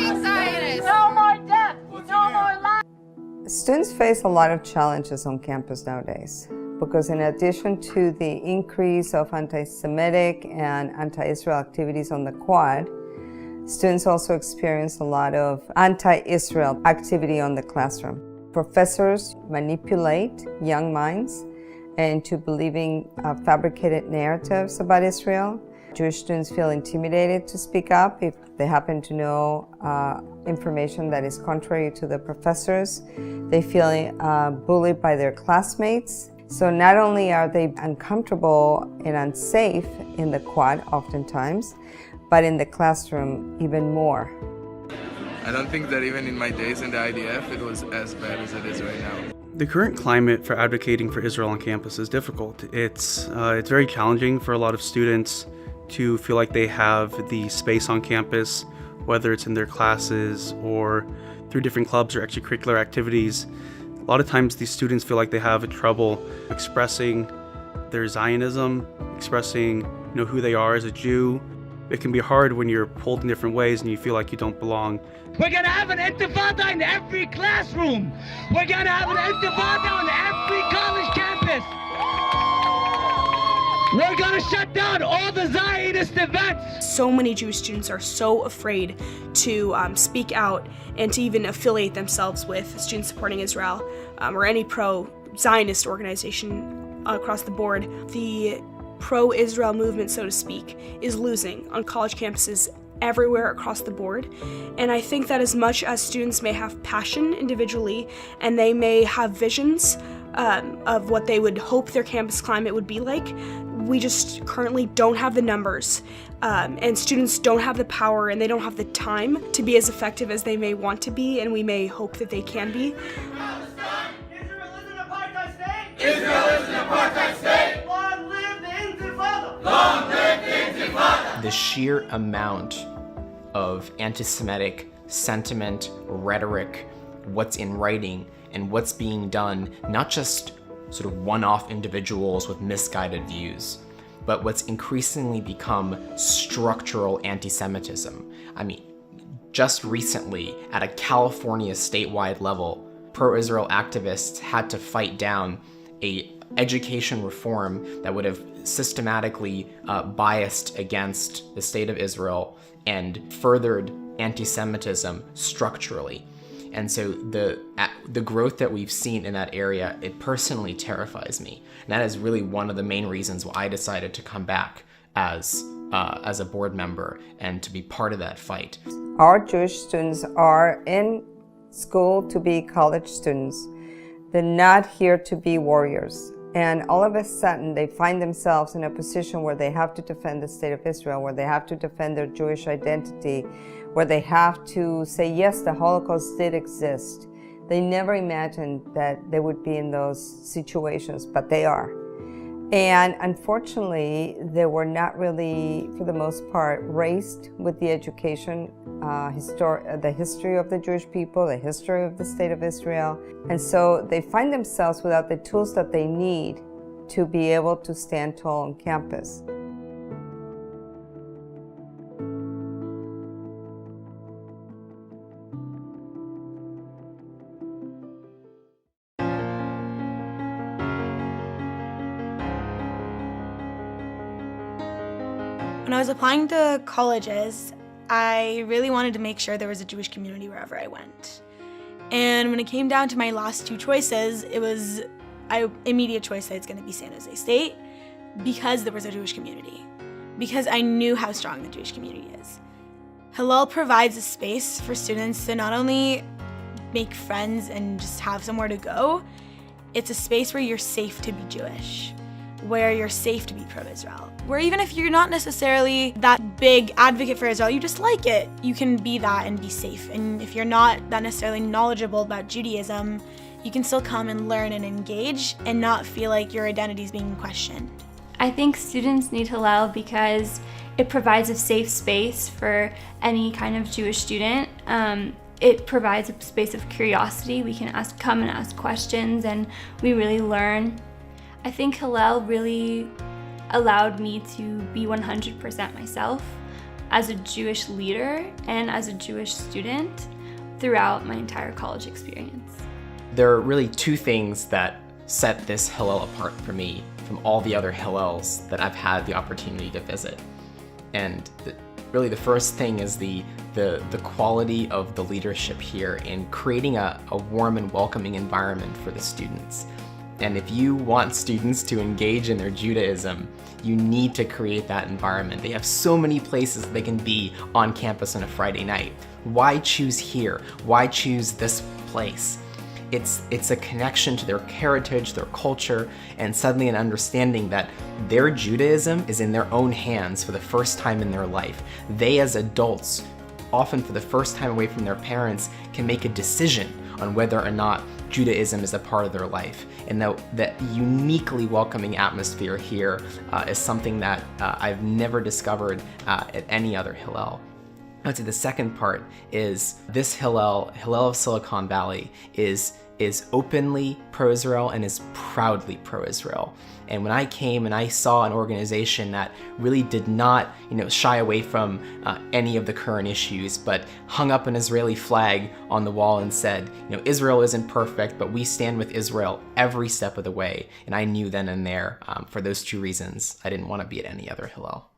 No more death! No more life! Students face a lot of challenges on campus nowadays because in addition to the increase of anti-Semitic and anti-Israel activities on the Quad, students also experience a lot of anti-Israel activity on the classroom. Professors manipulate young minds into believing fabricated narratives about Israel. Jewish students feel intimidated to speak up if they happen to know information that is contrary to the professors. They feel bullied by their classmates. So not only are they uncomfortable and unsafe in the Quad oftentimes, but in the classroom even more. I don't think that even in my days in the IDF it was as bad as it is right now. The current climate for advocating for Israel on campus is difficult. It's very challenging for a lot of students to feel like they have the space on campus, whether it's in their classes or through different clubs or extracurricular activities. A lot of times these students feel like they have trouble expressing their Zionism, expressing who they are as a Jew. It can be hard when you're pulled in different ways and you feel like you don't belong. We're gonna have an intifada in every classroom. We're gonna have an intifada on every college campus. We're gonna shut down all the Zionist events. So many Jewish students are so afraid to speak out and to even affiliate themselves with Students Supporting Israel or any pro-Zionist organization across the board. The pro-Israel movement, so to speak, is losing on college campuses everywhere across the board. And I think that as much as students may have passion individually and they may have visions of what they would hope their campus climate would be like, we just currently don't have the numbers and students don't have the power and they don't have the time to be as effective as they may want to be and we may hope that they can be. Israel is an apartheid state! Israel is an apartheid state! Long live the Intifada! Long live the Intifada! The sheer amount of anti-Semitic sentiment, rhetoric, what's in writing, and what's being done, not just sort of one-off individuals with misguided views, but what's increasingly become structural anti-Semitism. I mean, just recently, at a California statewide level, pro-Israel activists had to fight down a education reform that would have systematically biased against the state of Israel and furthered anti-Semitism structurally. And so the growth that we've seen in that area, it personally terrifies me. And that is really one of the main reasons why I decided to come back as a board member and to be part of that fight. Our Jewish students are in school to be college students. They're not here to be warriors. And all of a sudden, they find themselves in a position where they have to defend the state of Israel, where they have to defend their Jewish identity, where they have to say, yes, the Holocaust did exist. They never imagined that they would be in those situations, but they are. And unfortunately, they were not really, for the most part, raised with the education, the history of the Jewish people, the history of the state of Israel. And so they find themselves without the tools that they need to be able to stand tall on campus. When I was applying to colleges, I really wanted to make sure there was a Jewish community wherever I went. And when it came down to my last two choices, it was an immediate choice that it's going to be San Jose State because there was a Jewish community, because I knew how strong the Jewish community is. Hillel provides a space for students to not only make friends and just have somewhere to go, it's a space where you're safe to be Jewish, where you're safe to be pro-Israel, where even if you're not necessarily that big advocate for Israel, you just like it, you can be that and be safe. And if you're not that necessarily knowledgeable about Judaism, you can still come and learn and engage and not feel like your identity is being questioned. I think students need Hillel because it provides a safe space for any kind of Jewish student. It provides a space of curiosity. We can come and ask questions and we really learn. I think Hillel really allowed me to be 100% myself. as a Jewish leader and as a Jewish student throughout my entire college experience. There are really two things that set this Hillel apart for me from all the other Hillels that I've had the opportunity to visit. And really the first thing is the quality of the leadership here in creating a warm and welcoming environment for the students. And if you want students to engage in their Judaism, you need to create that environment. They have so many places they can be on campus on a Friday night. Why choose here? Why choose this place? It's a connection to their heritage, their culture, and suddenly an understanding that their Judaism is in their own hands for the first time in their life. They as adults, often for the first time away from their parents, can make a decision on whether or not Judaism is a part of their life. And that uniquely welcoming atmosphere here is something that I've never discovered at any other Hillel. I'd say the second part is this Hillel of Silicon Valley is openly pro-Israel and is proudly pro-Israel. And when I came and I saw an organization that really did not, shy away from any of the current issues, but hung up an Israeli flag on the wall and said, Israel isn't perfect, but we stand with Israel every step of the way. And I knew then and there, for those two reasons, I didn't want to be at any other Hillel.